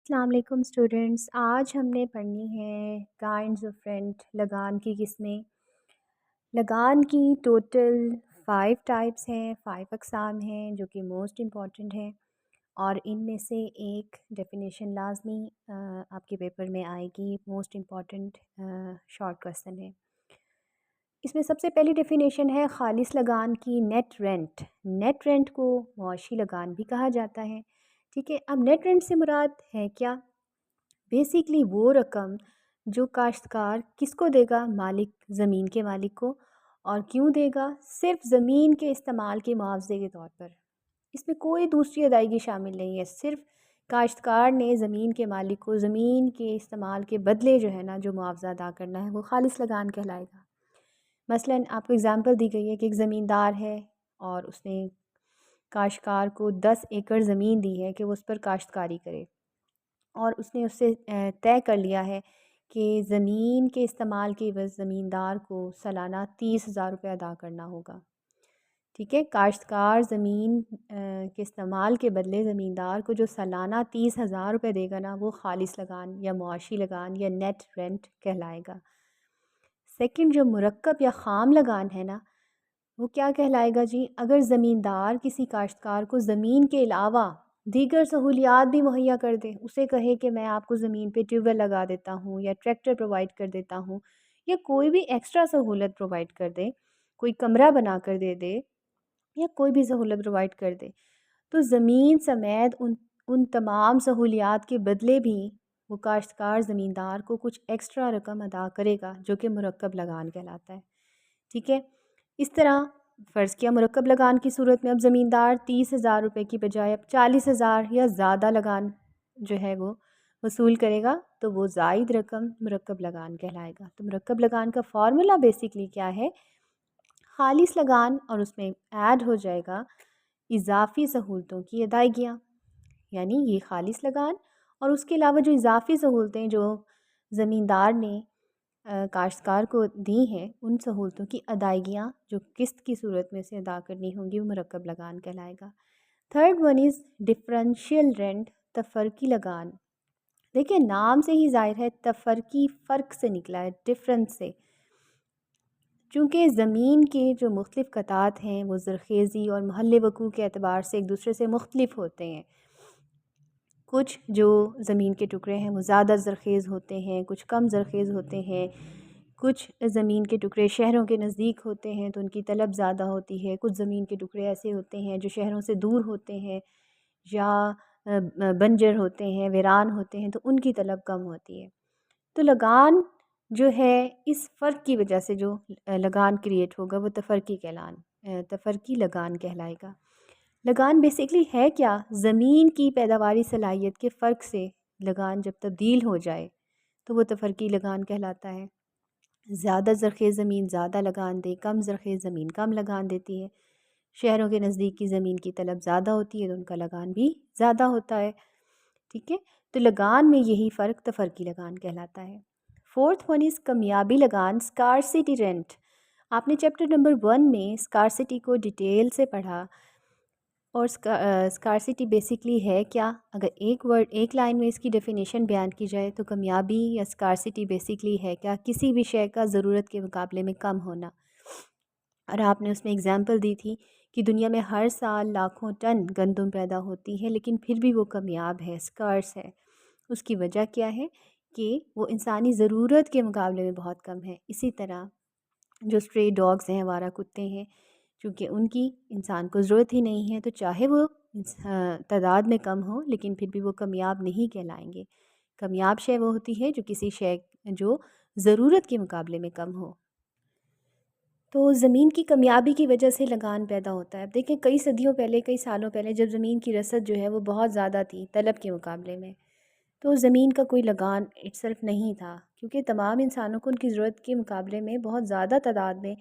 السلام علیکم اسٹوڈنٹس، آج ہم نے پڑھنی ہے کائنڈز آف رینٹ، لگان کی قسمیں۔ لگان کی ٹوٹل 5 ٹائپس ہیں، 5 اقسام ہیں جو کہ موسٹ امپورٹنٹ ہیں، اور ان میں سے ایک ڈیفینیشن لازمی آپ کے پیپر میں آئے گی، موسٹ امپورٹنٹ شارٹ کویسچن ہے۔ اس میں سب سے پہلی ڈیفینیشن ہے خالص لگان کی، نیٹ رینٹ۔ نیٹ رینٹ کو معاشی لگان بھی کہا جاتا ہے، ٹھیک ہے۔ اب نیٹ رینٹ سے مراد ہے کیا؟ بیسیکلی وہ رقم جو کاشتکار کس کو دے گا؟ مالک، زمین کے مالک کو۔ اور کیوں دے گا؟ صرف زمین کے استعمال کے معاوضے کے طور پر، اس میں کوئی دوسری ادائیگی شامل نہیں ہے، صرف کاشتکار نے زمین کے مالک کو زمین کے استعمال کے بدلے جو ہے نا جو معاوضہ ادا کرنا ہے وہ خالص لگان کہلائے گا۔ مثلاً آپ کو اگزامپل دی گئی ہے کہ ایک زمیندار ہے اور اس نے کاشتکار کو 10 ایکڑ زمین دی ہے کہ وہ اس پر کاشتکاری کرے، اور اس نے اس سے طے کر لیا ہے کہ زمین کے استعمال کے عوض زمیندار کو سالانہ 30,000 روپے ادا کرنا ہوگا، ٹھیک ہے۔ کاشتکار زمین کے استعمال کے بدلے زمیندار کو جو سالانہ 30,000 روپے دے گا نا، وہ خالص لگان یا معاشی لگان یا نیٹ رینٹ کہلائے گا۔ سیکنڈ جو مرکب یا خام لگان ہے نا، وہ کیا کہلائے گا جی؟ اگر زمیندار کسی کاشتکار کو زمین کے علاوہ دیگر سہولیات بھی مہیا کر دے، اسے کہے کہ میں آپ کو زمین پہ ٹیوب ویل لگا دیتا ہوں یا ٹریکٹر پرووائڈ کر دیتا ہوں، یا کوئی بھی ایکسٹرا سہولت پرووائڈ کر دے، کوئی کمرہ بنا کر دے دے یا کوئی بھی سہولت پرووائڈ کر دے، تو زمین سمیت ان تمام سہولیات کے بدلے بھی وہ کاشتکار زمیندار کو کچھ ایکسٹرا رقم ادا کرے گا، جو کہ مرکب لگان کہلاتا ہے، ٹھیک ہے۔ اس طرح فرض کیا مرکب لگان کی صورت میں اب زمیندار 30,000 روپے کی بجائے اب 40,000 یا زیادہ لگان جو ہے وہ وصول کرے گا، تو وہ زائد رقم مرکب لگان کہلائے گا۔ تو مرکب لگان کا فارمولا بیسیکلی کیا ہے؟ خالص لگان اور اس میں ایڈ ہو جائے گا اضافی سہولتوں کی ادائیگیاں، یعنی یہ خالص لگان اور اس کے علاوہ جو اضافی سہولتیں جو زمیندار نے کاشتکار کو دی ہیں، ان سہولتوں کی ادائیگیاں جو قسط کی صورت میں سے ادا کرنی ہوں گی، وہ مرکب لگان کہلائے گا۔ Third one is differential rent, تفرقی لگان۔ دیکھیں نام سے ہی ظاہر ہے تفرقی فرق سے نکلا ہے، ڈفرینس سے، چونکہ زمین کے جو مختلف قطعات ہیں وہ زرخیزی اور محل وقوع کے اعتبار سے ایک دوسرے سے مختلف ہوتے ہیں۔ کچھ جو زمین کے ٹکڑے ہیں وہ زیادہ زرخیز ہوتے ہیں، کچھ کم زرخیز ہوتے ہیں، کچھ زمین کے ٹکڑے شہروں کے نزدیک ہوتے ہیں تو ان کی طلب زیادہ ہوتی ہے، کچھ زمین کے ٹکڑے ایسے ہوتے ہیں جو شہروں سے دور ہوتے ہیں یا بنجر ہوتے ہیں، ویران ہوتے ہیں، تو ان کی طلب کم ہوتی ہے۔ تو لگان جو ہے اس فرق کی وجہ سے جو لگان کریٹ ہوگا وہ تفرقی لگان کہلائے گا۔ لگان بیسیکلی ہے کیا؟ زمین کی پیداواری صلاحیت کے فرق سے لگان جب تبدیل ہو جائے تو وہ تفرقی لگان کہلاتا ہے۔ زیادہ زرخیز زمین زیادہ لگان دے، کم زرخیز زمین کم لگان دیتی ہے، شہروں کے نزدیک کی زمین کی طلب زیادہ ہوتی ہے تو ان کا لگان بھی زیادہ ہوتا ہے، ٹھیک ہے۔ تو لگان میں یہی فرق تفرقی لگان کہلاتا ہے۔ فورتھ ون از کمیابی لگان، اسکارسٹی رینٹ۔ آپ نے چیپٹر نمبر 1 میں اسکارسٹی کو ڈیٹیل سے پڑھا، اور اسکارسٹی بیسیکلی ہے کیا؟ اگر ایک لائن میں اس کی ڈیفینیشن بیان کی جائے تو کمیابی یا اسکارسٹی بیسیکلی ہے کیا؟ کسی بھی شے کا ضرورت کے مقابلے میں کم ہونا۔ اور آپ نے اس میں اگزامپل دی تھی کہ دنیا میں ہر سال لاکھوں ٹن گندم پیدا ہوتی ہے لیکن پھر بھی وہ کمیاب ہے، اسکارس ہے۔ اس کی وجہ کیا ہے؟ کہ وہ انسانی ضرورت کے مقابلے میں بہت کم ہے۔ اسی طرح جو اسٹرے ڈاگز ہیں، آوارہ کتے ہیں، چونکہ ان کی انسان کو ضرورت ہی نہیں ہے تو چاہے وہ تعداد میں کم ہو لیکن پھر بھی وہ کمیاب نہیں کہلائیں گے۔ کمیاب شے وہ ہوتی ہے جو کسی شے جو ضرورت کے مقابلے میں کم ہو۔ تو زمین کی کمیابی کی وجہ سے لگان پیدا ہوتا ہے۔ اب دیکھیں کئی صدیوں پہلے، کئی سالوں پہلے جب زمین کی رسد جو ہے وہ بہت زیادہ تھی طلب کے مقابلے میں، تو زمین کا کوئی لگان اٹسیلف نہیں تھا، کیونکہ تمام انسانوں کو ان کی ضرورت کے مقابلے میں بہت زیادہ تعداد میں،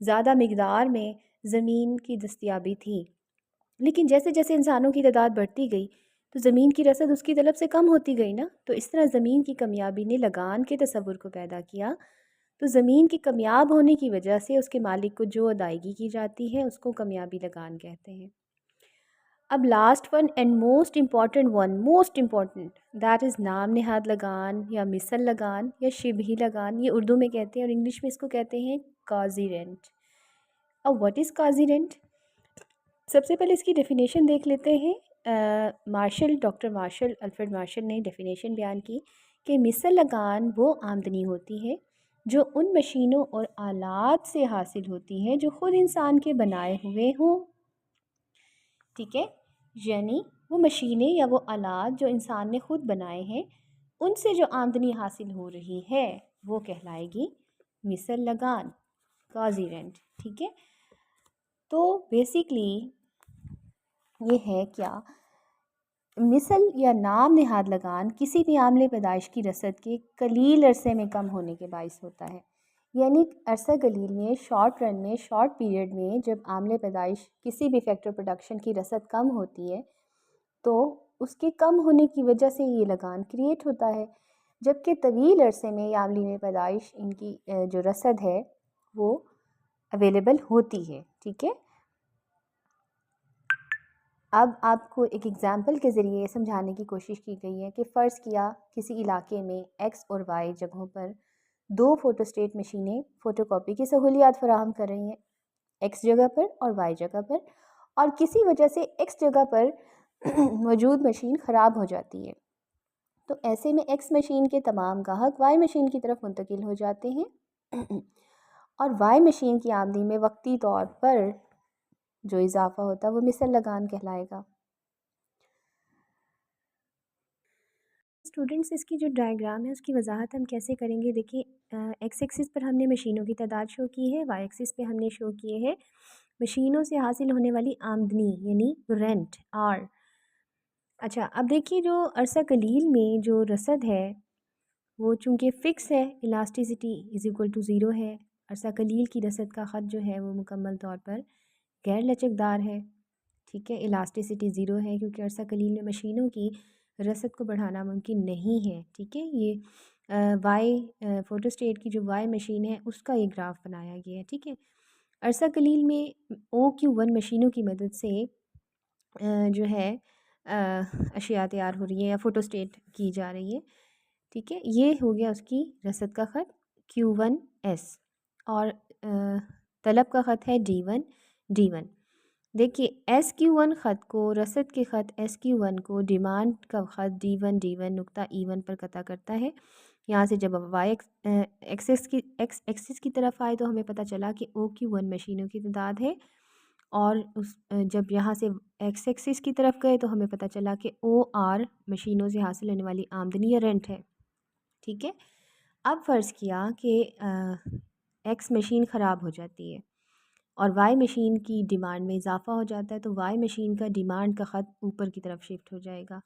زیادہ مقدار میں زمین کی دستیابی تھی۔ لیکن جیسے جیسے انسانوں کی تعداد بڑھتی گئی تو زمین کی رسد اس کی طلب سے کم ہوتی گئی نا، تو اس طرح زمین کی کمیابی نے لگان کے تصور کو پیدا کیا۔ تو زمین کی کمیاب ہونے کی وجہ سے اس کے مالک کو جو ادائیگی کی جاتی ہے اس کو کمیابی لگان کہتے ہیں۔ اب last one and most important that is نام نہاد لگان یا مثل لگان یا شبہی لگان. یہ اردو میں کہتے ہیں اور انگلش میں اس کو کہتے ہیں قاضی رینٹ. اب واٹ از قاضی رینٹ؟ سب سے پہلے اس کی ڈیفینیشن دیکھ لیتے ہیں. ڈاکٹر الفریڈ مارشل نے ڈیفینیشن بیان کی کہ مثل لگان وہ آمدنی ہوتی ہے جو ان مشینوں اور آلات سے حاصل ہوتی ہے جو خود انسان کے بنائے ہوئے ہوں. ٹھیک ہے، یعنی وہ مشینیں یا وہ آلات جو انسان نے خود بنائے ہیں ان سے جو آمدنی حاصل ہو رہی ہے وہ کہلائے گی مثل لگان، قاضی رینٹ. ٹھیک ہے، تو بیسیکلی یہ ہے کیا، مثل یا نام نہاد لگان کسی بھی عامل پیدائش کی رسد کے قلیل عرصے میں کم ہونے کے باعث ہوتا ہے. یعنی عرصہ قلیل میں، شارٹ رن میں، شارٹ پیریڈ میں جب عامل پیدائش کسی بھی فیکٹر پروڈکشن کی رسد کم ہوتی ہے تو اس کے کم ہونے کی وجہ سے یہ لگان کریٹ ہوتا ہے، جبکہ طویل عرصے میں یہ عامل پیدائش ان کی جو رسد ہے وہ اویلیبل ہوتی ہے. ٹھیک ہے، اب آپ کو ایک ایگزامپل کے ذریعے سمجھانے کی کوشش کی گئی ہے کہ فرض کیا کسی علاقے میں ایکس اور وائی جگہوں پر دو فوٹو اسٹیٹ مشینیں فوٹو کاپی کی سہولیات فراہم کر رہی ہیں، ایکس جگہ پر اور وائی جگہ پر، اور کسی وجہ سے ایکس جگہ پر موجود مشین خراب ہو جاتی ہے. تو ایسے میں ایکس مشین کے تمام گاہک وائی مشین کی طرف منتقل ہو جاتے ہیں اور وائی مشین کی آمدنی میں وقتی طور پر جو اضافہ ہوتا ہے وہ مثل لگان کہلائے گا. اسٹوڈنٹس، اس کی جو ڈائیگرام ہے اس کی وضاحت ہم کیسے کریں گے؟ دیکھیے، ایکس ایکسس پر ہم نے مشینوں کی تعداد شو کی ہے، وائی ایکسس پہ ہم نے شو کیے ہیں مشینوں سے حاصل ہونے والی آمدنی یعنی رینٹ آر. اچھا، اب دیکھیے جو عرصہ قلیل میں جو رسد ہے وہ چونکہ فکس ہے، الاسٹیسٹی از اکول ٹو 0 ہے. عرصہ قلیل کی رسد کا خط جو ہے وہ مکمل طور پر غیر لچکدار ہے. ٹھیک ہے، الاسٹیسٹی 0 ہے کیونکہ عرصہ قلیل میں مشینوں کی رسد کو بڑھانا ممکن نہیں ہے. ٹھیک ہے، یہ وائی فوٹو اسٹیٹ کی جو وائی مشین ہے اس کا یہ گراف بنایا گیا ہے. ٹھیک ہے، عرصہ قلیل میں OQ1 مشینوں کی مدد سے جو ہے اشیاء تیار ہو رہی ہیں یا فوٹو اسٹیٹ کی جا رہی ہے. ٹھیک ہے، یہ ہو گیا اس کی رسد کا خط Q1S اور طلب کا خط ہے D1. دیکھیے SQ1 خط کو رسد کے خط SQ1 کو ڈیمانڈ کا خط D1 نقطہ E1 پر قطع کرتا ہے. یہاں سے جب وائی ایکسس کی طرف آئے تو ہمیں پتہ چلا کہ OQ1 مشینوں کی تعداد ہے، اور جب یہاں سے ایکس ایکسس کی طرف گئے تو ہمیں پتہ چلا کہ OR مشینوں سے حاصل ہونے والی آمدنی یا رینٹ ہے. ٹھیک ہے، اب فرض کیا کہ ایکس مشین خراب ہو جاتی ہے اور وائی مشین کی ڈیمانڈ میں اضافہ ہو جاتا ہے تو وائی مشین کا ڈیمانڈ کا خط اوپر کی طرف شفٹ ہو جائے گا.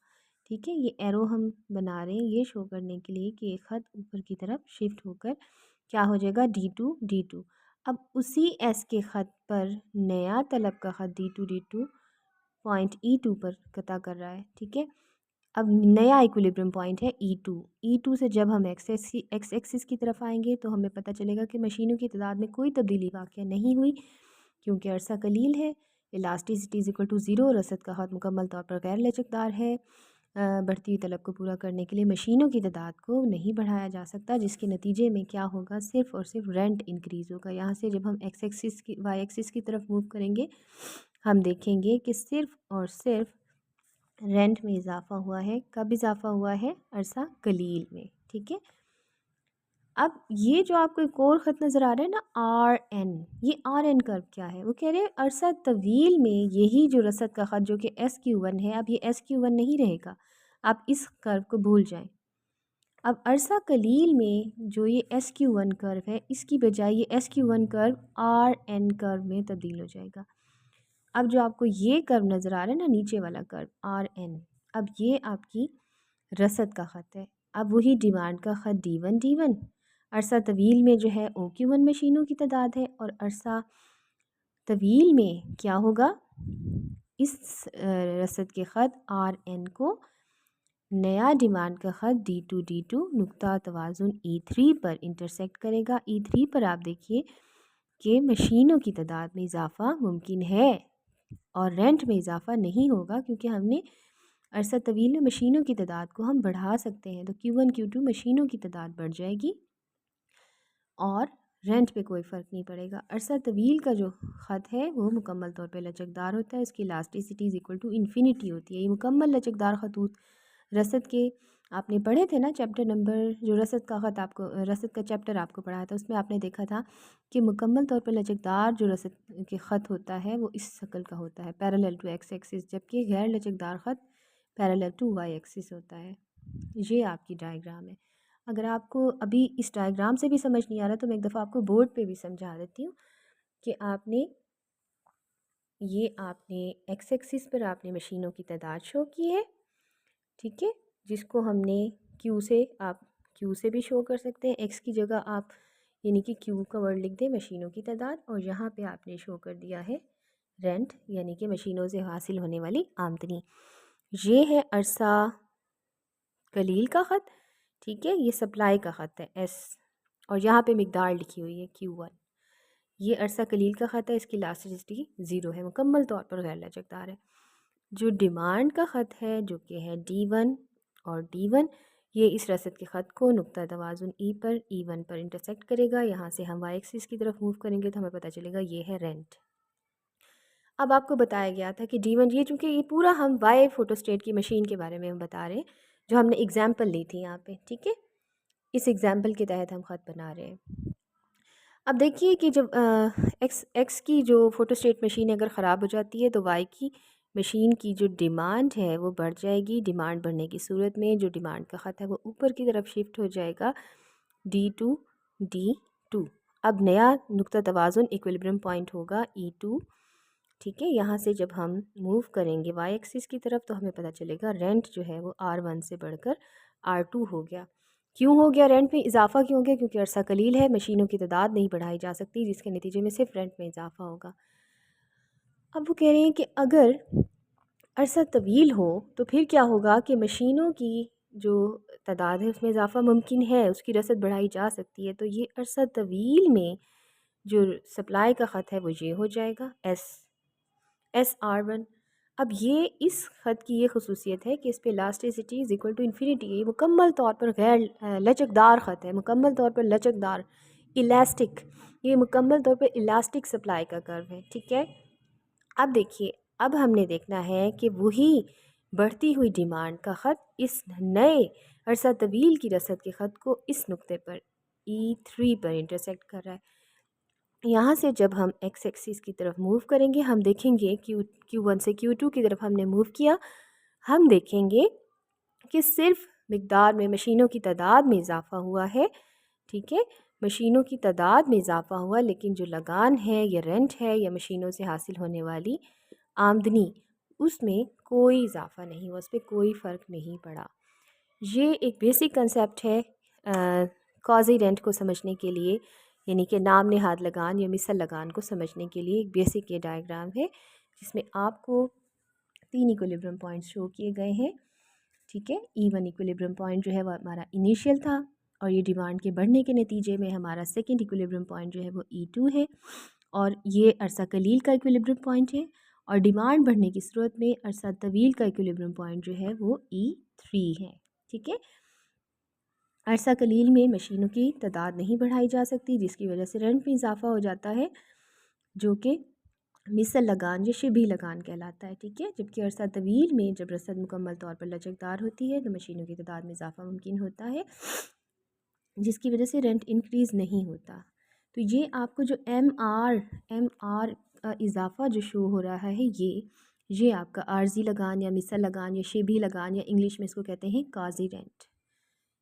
ٹھیک ہے، یہ ایرو ہم بنا رہے ہیں یہ شو کرنے کے لیے کہ یہ خط اوپر کی طرف شفٹ ہو کر کیا ہو جائے گا D2. اب اسی ایس کے خط پر نیا طلب کا خط D2 پوائنٹ E2 پر قطع کر رہا ہے. ٹھیک ہے، اب نیا ایکولیبرم پوائنٹ ہے E2 سے جب ہم ایکس ایکسس کی طرف آئیں گے تو ہمیں پتہ چلے گا کہ مشینوں کی تعداد میں کوئی تبدیلی واقع نہیں ہوئی کیونکہ عرصہ قلیل ہے، الاسٹیسٹی از اکول ٹو 0، رسد کا خط مکمل طور پر غیر لچکدار ہے. بڑھتی ہوئی طلب کو پورا کرنے کے لیے مشینوں کی تعداد کو نہیں بڑھایا جا سکتا، جس کے نتیجے میں کیا ہوگا، صرف اور صرف رینٹ انکریز ہوگا. یہاں سے جب ہم وائی ایکسس کی طرف موو کریں گے ہم دیکھیں گے کہ صرف اور صرف رینٹ میں اضافہ ہوا ہے. کب اضافہ ہوا ہے؟ عرصہ قلیل میں. ٹھیک ہے، اب یہ جو آپ کو ایک اور خط نظر آ رہا ہے نا RN، یہ RN کرو کیا ہے؟ وہ کہہ رہے ہیں عرصہ طویل میں یہی جو رسد کا خط جو کہ SQ1 ہے، اب یہ SQ1 نہیں رہے گا، آپ اس کرو کو بھول جائیں. اب عرصہ قلیل میں جو یہ SQ1 کرو ہے اس کی بجائے یہ SQ1 کرو RN کرو میں تبدیل ہو جائے گا. اب جو آپ کو یہ کرو نظر آ رہا ہے نا نیچے والا کرو RN، اب یہ آپ کی رسد کا خط ہے. اب وہی ڈیمانڈ کا خط D1. عرصہ طویل میں جو ہے OQ1 مشینوں کی تعداد ہے اور عرصہ طویل میں کیا ہوگا، اس رسد کے خط RN کو نیا ڈیمانڈ کا خط D2 نقطہ توازن E3 پر انٹرسیکٹ کرے گا. E3 پر آپ دیکھیے کہ مشینوں کی تعداد میں اضافہ ممکن ہے. اور رینٹ میں اضافہ نہیں ہوگا کیونکہ ہم نے عرصہ طویل میں مشینوں کی تعداد کو ہم بڑھا سکتے ہیں، تو Q1 Q2 مشینوں کی تعداد بڑھ جائے گی اور رینٹ پہ کوئی فرق نہیں پڑے گا۔ عرصہ طویل کا جو خط ہے وہ مکمل طور پہ لچکدار ہوتا ہے، اس کی elasticity is equal to infinity ہوتی ہے۔ یہ مکمل لچکدار خطوط رسد کے آپ نے پڑھے تھے نا چیپٹر نمبر، جو رسد کا خط آپ کو، رسد کا چیپٹر آپ کو پڑھایا تھا، اس میں آپ نے دیکھا تھا کہ مکمل طور پہ لچکدار جو رسد کے خط ہوتا ہے وہ اس شکل کا ہوتا ہے، پیرالل ٹو ایکس ایکسس، جبکہ غیر لچکدار خط پیرالل ٹو وائی ایکسس ہوتا ہے۔ یہ آپ کی ڈائیگرام ہے۔ اگر آپ کو ابھی اس ڈائیگرام سے بھی سمجھ نہیں آ رہا تو میں ایک دفعہ آپ کو بورڈ پہ بھی سمجھا دیتی ہوں کہ آپ نے ایکس ایکسس پر آپ نے مشینوں کی تعداد شو کی ہے، ٹھیک ہے، جس کو ہم نے آپ کیو سے بھی شو کر سکتے ہیں، ایکس کی جگہ آپ یعنی کہ کیو کا ورڈ لکھ دیں مشینوں کی تعداد، اور یہاں پہ آپ نے شو کر دیا ہے رینٹ یعنی کہ مشینوں سے حاصل ہونے والی آمدنی۔ یہ ہے عرصہ قلیل کا خط، ٹھیک ہے، یہ سپلائی کا خط ہے ایس، اور یہاں پہ مقدار لکھی ہوئی ہے Q1۔ یہ عرصہ قلیل کا خط ہے، اس کی الاسٹیسٹی 0 ہے، مکمل طور پر غیر لچکدار ہے۔ جو ڈیمانڈ کا خط ہے جو کہ ہے D1 اور D1، یہ اس رسد کے خط کو نقطہ توازن پر E1 پر انٹرسیکٹ کرے گا۔ یہاں سے ہم وائی ایکسس کی طرف موو کریں گے تو ہمیں پتہ چلے گا یہ ہے رینٹ۔ اب آپ کو بتایا گیا تھا کہ D1، یہ چونکہ یہ پورا ہم وائی فوٹو اسٹیٹ کی مشین کے بارے میں ہم بتا رہے ہیں جو ہم نے اگزامپل لی تھی یہاں پہ، ٹھیک ہے، اس اگزامپل کے تحت ہم خط بنا رہے ہیں۔ اب دیکھیے کہ جب ایکس کی جو فوٹو اسٹیٹ مشین اگر خراب ہو جاتی ہے تو وائی کی مشین کی جو ڈیمانڈ ہے وہ بڑھ جائے گی۔ ڈیمانڈ بڑھنے کی صورت میں جو ڈیمانڈ کا خط ہے وہ اوپر کی طرف شفٹ ہو جائے گا D2 D2۔ اب نیا نقطہ توازن ایکویلیبریم پوائنٹ ہوگا E2، ٹھیک ہے۔ یہاں سے جب ہم موو کریں گے وائی ایکسس کی طرف تو ہمیں پتہ چلے گا رینٹ جو ہے وہ R1 سے بڑھ کر R2 ہو گیا۔ کیوں ہو گیا رینٹ میں اضافہ؟ کیوں ہو گیا؟ کیونکہ عرصہ قلیل ہے، مشینوں کی تعداد نہیں بڑھائی جا سکتی، جس کے نتیجے میں صرف رینٹ میں اضافہ ہوگا۔ اب وہ کہہ رہے ہیں کہ اگر عرصہ طویل ہو تو پھر کیا ہوگا کہ مشینوں کی جو تعداد ہے اس میں اضافہ ممکن ہے، اس کی رسد بڑھائی جا سکتی ہے۔ تو یہ عرصہ طویل میں جو سپلائی کا خط ہے وہ یہ ہو جائے گا ایس R1۔ اب یہ اس خط کی یہ خصوصیت ہے کہ اس پہ elasticity is equal to infinity ہے، یہ مکمل طور پر غیر لچکدار خط ہے، مکمل طور پر لچکدار، الاسٹک، یہ مکمل طور پر الاسٹک سپلائی کا کرو ہے، ٹھیک ہے۔ اب دیکھیے، اب ہم نے دیکھنا ہے کہ وہی بڑھتی ہوئی ڈیمانڈ کا خط اس نئے عرصہ طویل کی رسد کے خط کو اس نقطے پر E3 پر انٹرسیکٹ کر رہا ہے۔ یہاں سے جب ہم ایکس ایکسس کی طرف موو کریں گے ہم دیکھیں گے Q1 سے Q2 کی طرف ہم نے موو کیا، ہم دیکھیں گے کہ صرف مقدار میں مشینوں کی تعداد میں اضافہ ہوا ہے، ٹھیک ہے، مشینوں کی تعداد میں اضافہ ہوا، لیکن جو لگان ہے یا رینٹ ہے یا مشینوں سے حاصل ہونے والی آمدنی، اس میں کوئی اضافہ نہیں ہوا، اس پہ کوئی فرق نہیں پڑا۔ یہ ایک بیسک کنسیپٹ ہے قاضی رینٹ کو سمجھنے کے لیے، یعنی کہ نام نہاد لگان یا مثل لگان کو سمجھنے کے لیے ایک بیسک یہ ڈائیگرام ہے جس میں آپ کو 3 ایکویلیبریم پوائنٹس شو کیے گئے ہیں، ٹھیک ہے۔ E1 ایکویلیبریم پوائنٹ جو ہے وہ ہمارا انیشیل تھا، اور یہ ڈیمانڈ کے بڑھنے کے نتیجے میں ہمارا سیکنڈ ایکویلیبریم پوائنٹ جو ہے وہ E2 ہے، اور یہ عرصہ قلیل کا ایکویلیبریم پوائنٹ ہے، اور ڈیمانڈ بڑھنے کی صورت میں عرصہ طویل کا ایکویلیبریم پوائنٹ جو ہے وہ E3 ہے، ٹھیک ہے۔ عرصہ قلیل میں مشینوں کی تعداد نہیں بڑھائی جا سکتی، جس کی وجہ سے رینٹ میں اضافہ ہو جاتا ہے جو کہ مثل لگان یا شبہ لگان کہلاتا ہے، ٹھیک ہے۔ جبکہ عرصہ طویل میں جب رسد مکمل طور پر لچکدار ہوتی ہے تو مشینوں کی تعداد میں اضافہ ممکن ہوتا ہے، جس کی وجہ سے رینٹ انکریز نہیں ہوتا۔ تو یہ آپ کو جو ایم آر اضافہ جو شو ہو رہا ہے یہ آپ کا عارضی لگان یا مثل لگان یا شبہ لگان یا انگلش میں اس کو کہتے ہیں قاضی رینٹ،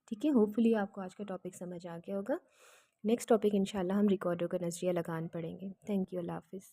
ٹھیک ہے۔ ہوپ فلی آپ کو آج کا ٹاپک سمجھ آ گیا ہوگا۔ نیکسٹ ٹاپک انشاءاللہ ہم ریکارڈر کا نظریہ لگان پڑھیں گے۔ تھینک یو، اللہ حافظ۔